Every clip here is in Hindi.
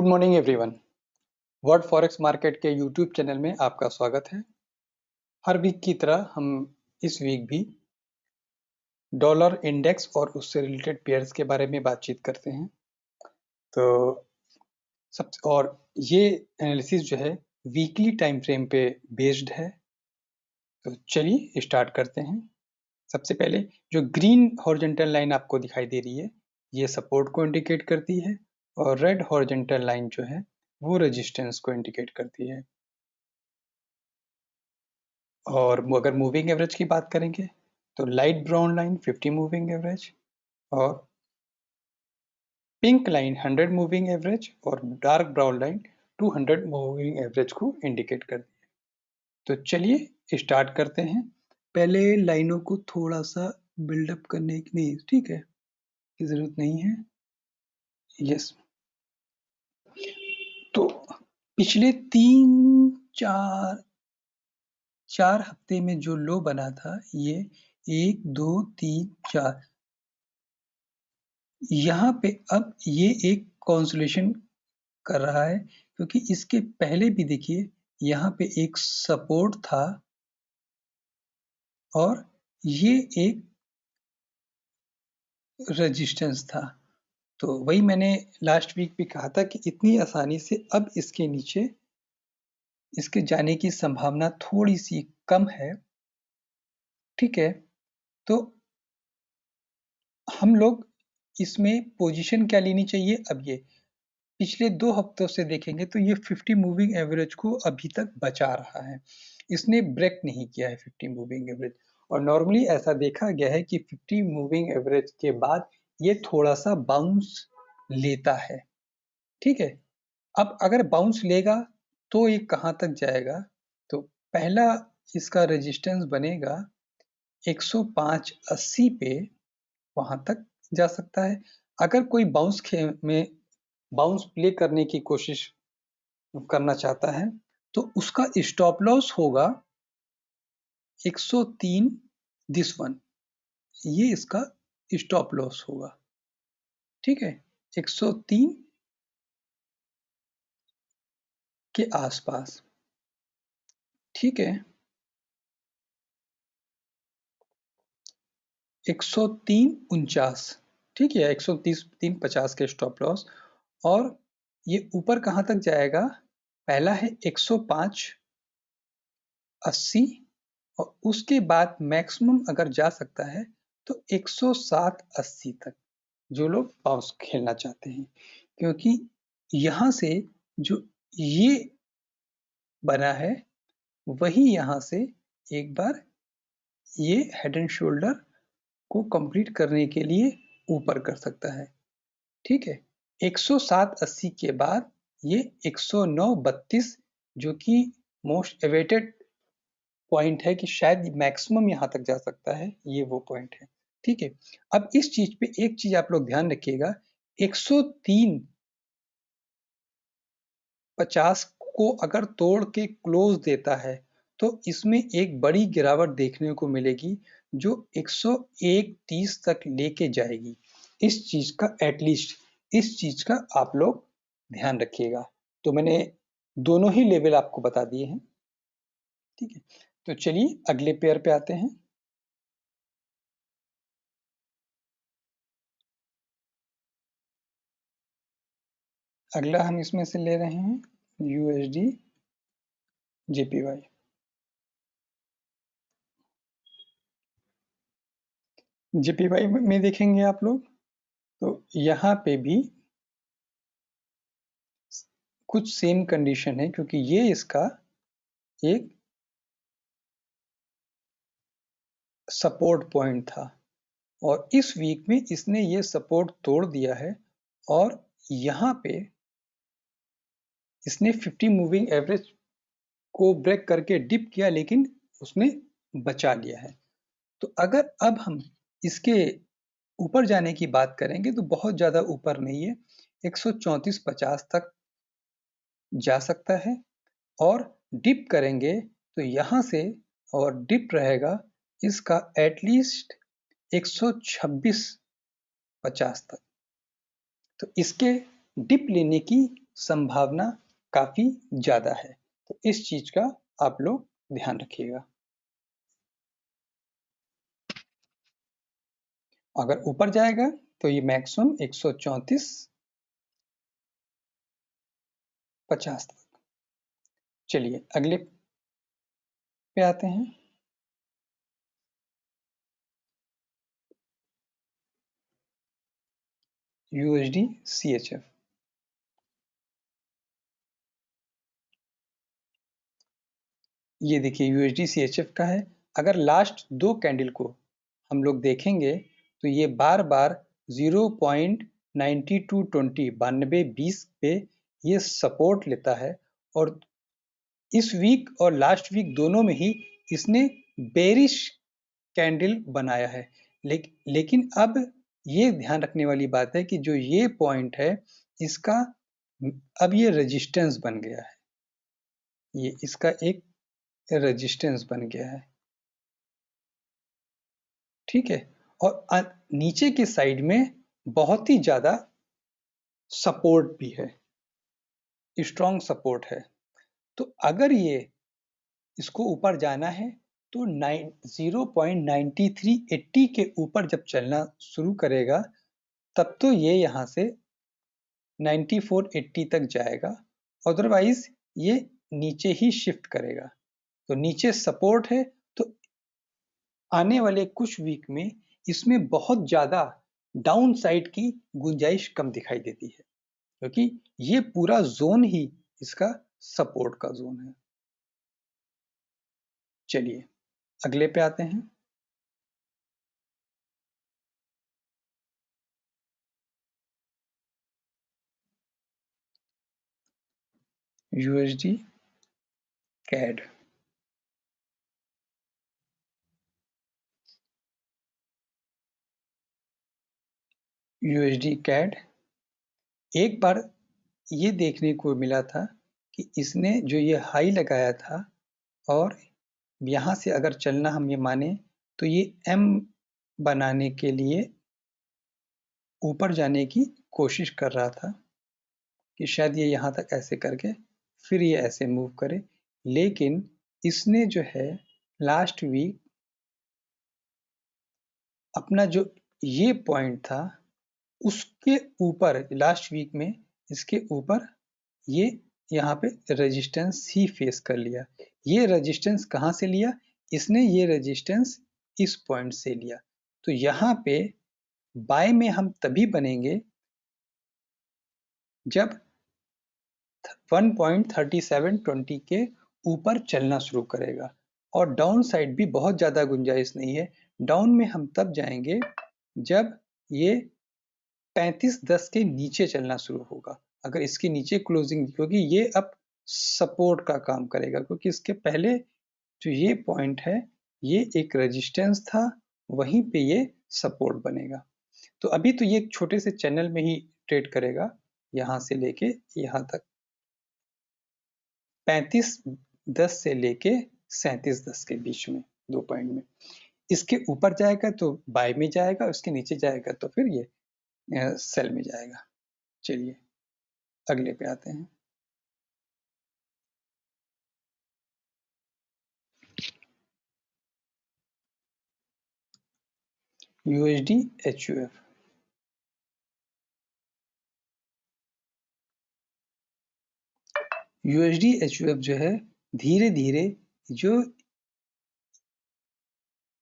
Good morning everyone. World forex market के यूट्यूब चैनल में आपका स्वागत है। हर वीक की तरह हम इस वीक भी डॉलर इंडेक्स और उससे रिलेटेड पेयर्स के बारे में बातचीत करते हैं। तो ये एनालिसिस जो है वीकली टाइम फ्रेम पे बेस्ड है। तो चलिए स्टार्ट करते हैं। सबसे पहले जो ग्रीन हॉरिजॉन्टल लाइन आपको दिखाई दे रही है, ये सपोर्ट को इंडिकेट करती है और रेड हॉरिजॉन्टल लाइन जो है वो रेजिस्टेंस को इंडिकेट करती है। और अगर मूविंग एवरेज की बात करेंगे तो light brown line 50 moving average और पिंक लाइन 100 मूविंग एवरेज और dark brown line 200 moving average को इंडिकेट करती है। तो चलिए स्टार्ट करते हैं। पहले लाइनों को थोड़ा सा बिल्डअप करने की नहीं, ठीक है, की जरूरत नहीं है। यस, तो पिछले चार हफ्ते में जो लो बना था, ये 1 2 3 4, यहाँ पे अब ये एक कंसोलिडेशन कर रहा है, क्योंकि इसके पहले भी देखिए यहाँ पे एक सपोर्ट था और ये एक रेजिस्टेंस था। तो वही मैंने लास्ट वीक भी कहा था कि इतनी आसानी से अब इसके नीचे इसके जाने की संभावना थोड़ी सी कम है, ठीक है। तो हम लोग इसमें पोजीशन क्या लेनी चाहिए? अब ये पिछले 2 हफ्तों से देखेंगे तो ये 50 मूविंग एवरेज को अभी तक बचा रहा है। इसने ब्रेक नहीं किया है 50 मूविंग एवरेज, और नॉर्मली ऐसा देखा गया है कि 50 मूविंग एवरेज के बाद ये थोड़ा सा बाउंस लेता है, ठीक है। अब अगर बाउंस लेगा तो ये कहाँ तक जाएगा? तो पहला इसका रेजिस्टेंस बनेगा 105.80 पे, वहां तक जा सकता है। अगर कोई बाउंस प्ले करने की कोशिश करना चाहता है तो उसका स्टॉप लॉस होगा 103 दिस वन, ये इसका स्टॉप लॉस होगा, ठीक है, 103 के आसपास, ठीक है। 103.49, ठीक है, 103.50 के स्टॉप लॉस। और ये ऊपर कहां तक जाएगा? पहला है 105.80 और उसके बाद मैक्सिमम अगर जा सकता है तो 107.80 तक, जो लोग बाउंस खेलना चाहते हैं। क्योंकि यहां से जो ये बना है वही यहां से एक बार ये हेड एंड शोल्डर को कंप्लीट करने के लिए ऊपर कर सकता है, ठीक है। 107.80 के बाद ये 109.32, जो कि मोस्ट एवेटेड पॉइंट है कि शायद मैक्सिमम यहां तक जा सकता है, ये वो पॉइंट है, ठीक है। अब इस चीज पे एक चीज आप लोग ध्यान रखिएगा, 103.50 को अगर तोड़ के क्लोज देता है तो इसमें एक बड़ी गिरावट देखने को मिलेगी जो 101.30 तक लेके जाएगी। इस चीज का एटलीस्ट इस चीज का आप लोग ध्यान रखिएगा। तो मैंने दोनों ही लेवल आपको बता दिए हैं, ठीक है। तो चलिए अगले पेयर पे आते हैं। अगला हम इसमें से ले रहे हैं यूएसडी जेपीवाई। जेपीवाई में देखेंगे आप लोग तो यहाँ पे भी कुछ सेम कंडीशन है, क्योंकि ये इसका एक सपोर्ट पॉइंट था और इस वीक में इसने ये सपोर्ट तोड़ दिया है और यहाँ पे इसने 50 मूविंग एवरेज को ब्रेक करके डिप किया, लेकिन उसने बचा लिया है। तो अगर अब हम इसके ऊपर जाने की बात करेंगे तो बहुत ज्यादा ऊपर नहीं है, 134.50 तक जा सकता है। और डिप करेंगे तो यहाँ से और डिप रहेगा इसका एटलीस्ट 126.50 तक। तो इसके डिप लेने की संभावना काफी ज्यादा है। तो इस चीज का आप लोग ध्यान रखिएगा। अगर ऊपर जाएगा तो ये मैक्सिमम 134.50 तक। चलिए अगले पे आते हैं। USD CHF. ये देखिए यूएसडी सीएचएफ का है। अगर लास्ट 2 कैंडल को हम लोग देखेंगे तो ये बार बार 0.9220 92.20 पे ये सपोर्ट लेता है, और इस वीक और लास्ट वीक दोनों में ही इसने बेरिश कैंडल बनाया है। लेकिन अब ये ध्यान रखने वाली बात है कि जो ये पॉइंट है इसका अब ये रेजिस्टेंस बन गया है। ये इसका एक रेजिस्टेंस बन गया है, ठीक है। और नीचे के साइड में बहुत ही ज्यादा सपोर्ट भी है, स्ट्रॉन्ग सपोर्ट है। तो अगर ये इसको ऊपर जाना है तो 0.9380 के ऊपर जब चलना शुरू करेगा तब तो ये यहाँ से 9480 तक जाएगा, अदरवाइज ये नीचे ही शिफ्ट करेगा। तो नीचे सपोर्ट है, तो आने वाले कुछ वीक में इसमें बहुत ज्यादा डाउन साइड की गुंजाइश कम दिखाई देती है, क्योंकि ये पूरा जोन ही इसका सपोर्ट का जोन है। चलिए अगले पे आते हैं। USD CAD. यूएसडी कैड एक बार ये देखने को मिला था कि इसने जो ये हाई लगाया था और यहाँ से अगर चलना हम ये माने तो ये एम बनाने के लिए ऊपर जाने की कोशिश कर रहा था कि शायद ये यहाँ तक ऐसे करके फिर ये ऐसे मूव करे। लेकिन इसने जो है लास्ट वीक अपना जो ये पॉइंट था उसके ऊपर, लास्ट वीक में इसके ऊपर ये यहाँ पे रेजिस्टेंस ही फेस कर लिया। ये रेजिस्टेंस कहाँ से लिया? इसने ये रेजिस्टेंस इस पॉइंट से लिया। तो यहाँ पे बाय में हम तभी बनेंगे जब 1.3720 के ऊपर चलना शुरू करेगा, और डाउन साइड भी बहुत ज्यादा गुंजाइश नहीं है। डाउन में हम तब जाएंगे जब ये 3510 के नीचे चलना शुरू होगा। अगर इसके नीचे क्लोजिंग, क्योंकि ये अब सपोर्ट का काम करेगा, क्योंकि इसके पहले जो ये पॉइंट है ये एक रेजिस्टेंस था, वहीं पे ये सपोर्ट बनेगा। तो अभी तो ये छोटे से चैनल में ही ट्रेड करेगा, यहां से लेके यहां तक 3510 से लेके 3710 के बीच में 2 पॉइंट में। इसके ऊपर जाएगा तो बाय में जाएगा, उसके नीचे जाएगा तो फिर ये सेल में जाएगा। चलिए अगले पे आते हैं। USD HUF. यूएसडी एचयूएफ जो है धीरे धीरे जो,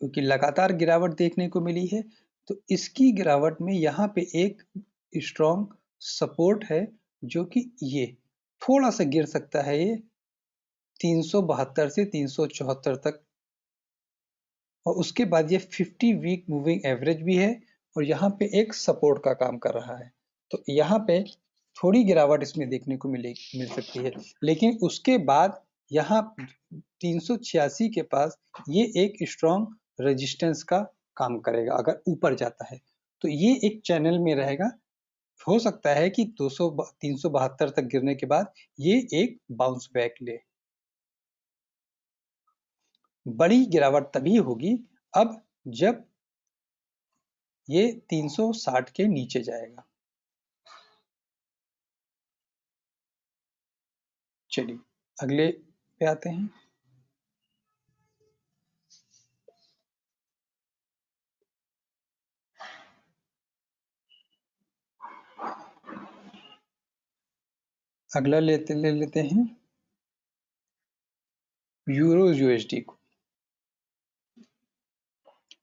क्योंकि लगातार गिरावट देखने को मिली है, तो इसकी गिरावट में यहाँ पे एक स्ट्रॉन्ग सपोर्ट है जो कि ये थोड़ा सा गिर सकता है, ये 372 से 374 तक, और उसके बाद ये 50 वीक मूविंग एवरेज भी है और यहाँ पे एक सपोर्ट का काम कर रहा है। तो यहाँ पे थोड़ी गिरावट इसमें देखने को मिल सकती है, लेकिन उसके बाद यहाँ 386 के पास ये एक स्ट्रॉन्ग रेजिस्टेंस का काम करेगा। अगर ऊपर जाता है तो ये एक चैनल में रहेगा। हो सकता है कि 372 तक गिरने के बाद ये एक बाउंस बैक ले। बड़ी गिरावट तभी होगी अब जब ये 360 के नीचे जाएगा। चलिए अगले पे आते हैं। अगला ले लेते हैं यूरो यूएसडी को।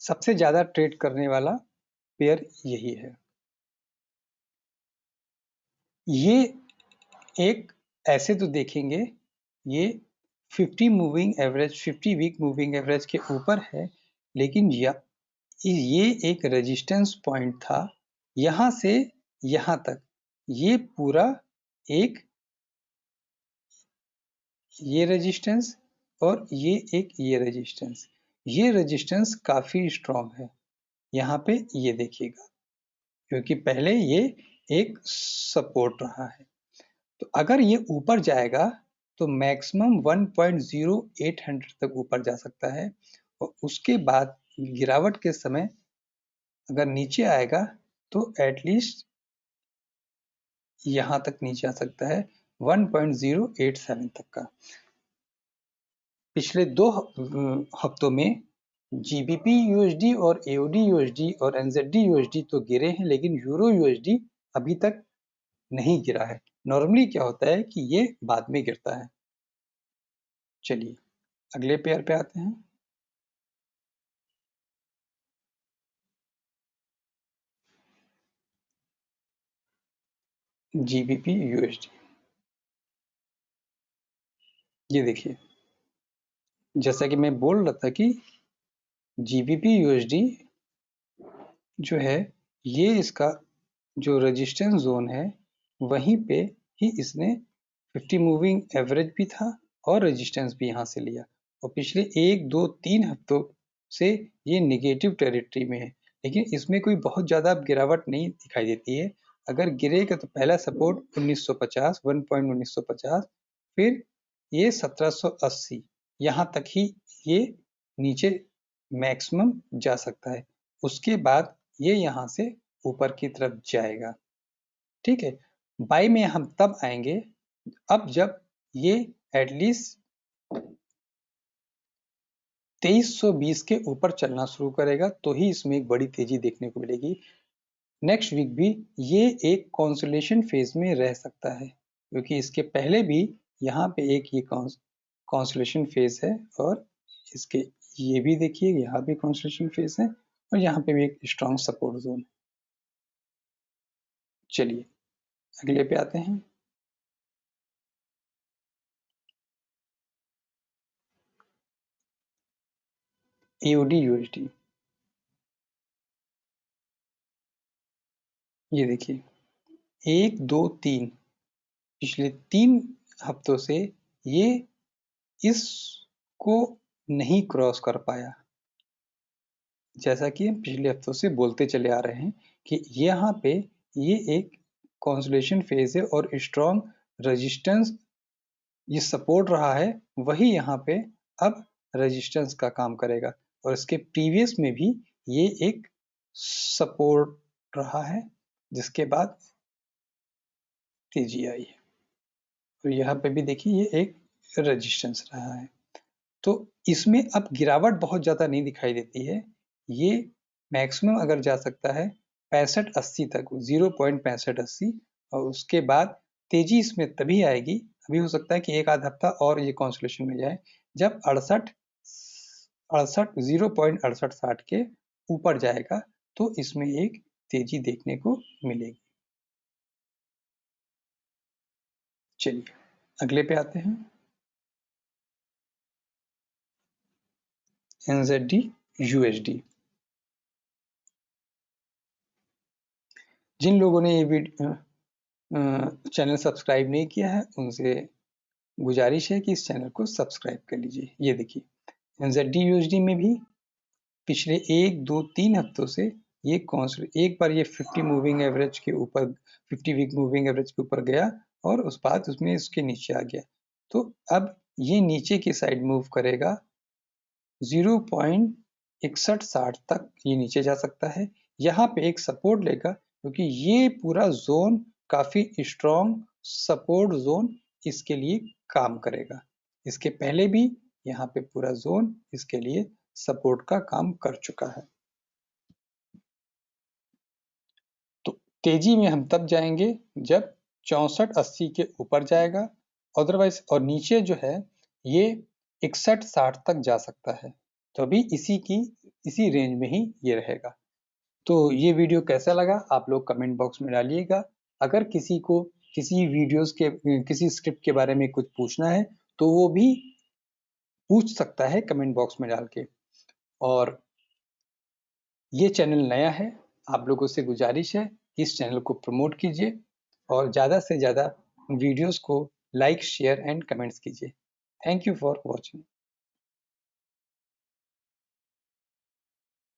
सबसे ज्यादा ट्रेड करने वाला पेयर यही है। ये एक ऐसे तो देखेंगे ये 50 moving average 50 week moving average के ऊपर है, लेकिन ये एक रेजिस्टेंस पॉइंट था। यहां से यहां तक ये पूरा एक ये रेजिस्टेंस और ये रेजिस्टेंस, ये रेजिस्टेंस काफी स्ट्रांग है। यहाँ पे ये देखिएगा, क्योंकि पहले ये एक सपोर्ट रहा है। तो अगर ये ऊपर जाएगा तो मैक्सिमम 1.0800 तक ऊपर जा सकता है, और उसके बाद गिरावट के समय अगर नीचे आएगा तो एटलीस्ट यहां तक नीचे आ सकता है 1.087 तक का। पिछले 2 हफ्तों में जीबीपी यूएसडी और एओडी यूएसडी और एनजेडी यूएसडी तो गिरे हैं, लेकिन यूरो यूएसडी अभी तक नहीं गिरा है। नॉर्मली क्या होता है कि ये बाद में गिरता है। चलिए अगले पेयर पे आते हैं। जीबीपी यूएसडी, ये देखिए, जैसा कि मैं बोल रहा था कि जीबीपी यूएसडी जो है, ये इसका जो रेजिस्टेंस जोन है वहीं पे ही इसने 50 मूविंग एवरेज भी था और रेजिस्टेंस भी यहाँ से लिया, और पिछले 1 2 3 हफ्तों से ये नेगेटिव टेरिटरी में है, लेकिन इसमें कोई बहुत ज्यादा गिरावट नहीं दिखाई देती है। अगर गिरेगा तो पहला सपोर्ट 1950 1.1950, फिर ये 1780, यहाँ तक ही ये नीचे मैक्सिमम जा सकता है। उसके बाद ये यहाँ से ऊपर की तरफ जाएगा। ठीक है, बाई में हम तब आएंगे अब जब ये एटलीस्ट 2320 के ऊपर चलना शुरू करेगा, तो ही इसमें एक बड़ी तेजी देखने को मिलेगी। नेक्स्ट वीक भी ये एक कंसोलिडेशन फेज में रह सकता है, क्योंकि इसके पहले भी यहाँ पे एक ये कंसोलिडेशन फेज है, और इसके ये भी देखिए यहाँ भी कंसोलिडेशन फेज है, और यहाँ पे भी एक स्ट्रॉन्ग सपोर्ट जोन है। चलिए अगले पे आते हैं। एओडी यूएसडी, ये देखिए 1 2 3 पिछले 3 हफ्तों से ये इसको नहीं क्रॉस कर पाया। जैसा कि हम पिछले हफ्तों से बोलते चले आ रहे हैं कि यहाँ पे ये एक कंसोलिडेशन फेज है, और स्ट्रॉन्ग रेजिस्टेंस ये सपोर्ट रहा है, वही यहाँ पे अब रेजिस्टेंस का काम करेगा। और इसके प्रीवियस में भी ये एक सपोर्ट रहा है, जिसके बाद तेजी आई है, और यहाँ पे भी देखिए ये एक रेजिस्टेंस रहा है। तो इसमें अब गिरावट बहुत ज्यादा नहीं दिखाई देती है। ये मैक्सिमम अगर जा सकता है 65-80 तक, 0.6580, और उसके बाद तेजी इसमें तभी आएगी, अभी हो सकता है कि एक आध हफ्ता और ये कंसोलिडेशन में जाए, जब 0.6860 के ऊपर जाएगा, तो इसमें एक तेजी देखने को मिलेगी। चलिए अगले पे आते हैं। एनजेडी यूएसडी, जिन लोगों ने ये चैनल सब्सक्राइब नहीं किया है, उनसे गुजारिश है कि इस चैनल को सब्सक्राइब कर लीजिए। ये देखिए एनजेडी यूएसडी में भी पिछले 1 2 3 हफ्तों से ये एक बार ये 50 मूविंग एवरेज के ऊपर 50 वीक मूविंग एवरेज के ऊपर गया, और उस बाद उसमें इसके नीचे आ गया। तो अब ये नीचे की साइड मूव करेगा, 0.6160 तक ये नीचे जा सकता है। यहाँ पे एक सपोर्ट लेगा, क्योंकि ये पूरा जोन काफी स्ट्रॉन्ग सपोर्ट जोन इसके लिए काम करेगा। इसके पहले भी यहाँ पे पूरा जोन इसके लिए सपोर्ट का काम कर चुका है। तो तेजी में हम तब जाएंगे जब 64-80 के ऊपर जाएगा, अदरवाइज और नीचे जो है ये 61-60 तक जा सकता है, तो अभी इसी रेंज में ही ये रहेगा। तो ये वीडियो कैसा लगा आप लोग कमेंट बॉक्स में डालिएगा। अगर किसी को किसी वीडियोस के किसी स्क्रिप्ट के बारे में कुछ पूछना है तो वो भी पूछ सकता है कमेंट बॉक्स में डाल के। और ये चैनल नया है, आप लोगों से गुजारिश है कि इस चैनल को प्रमोट कीजिए और ज़्यादा से ज़्यादा वीडियोस को लाइक शेयर एंड कमेंट्स कीजिए। Thank you for watching.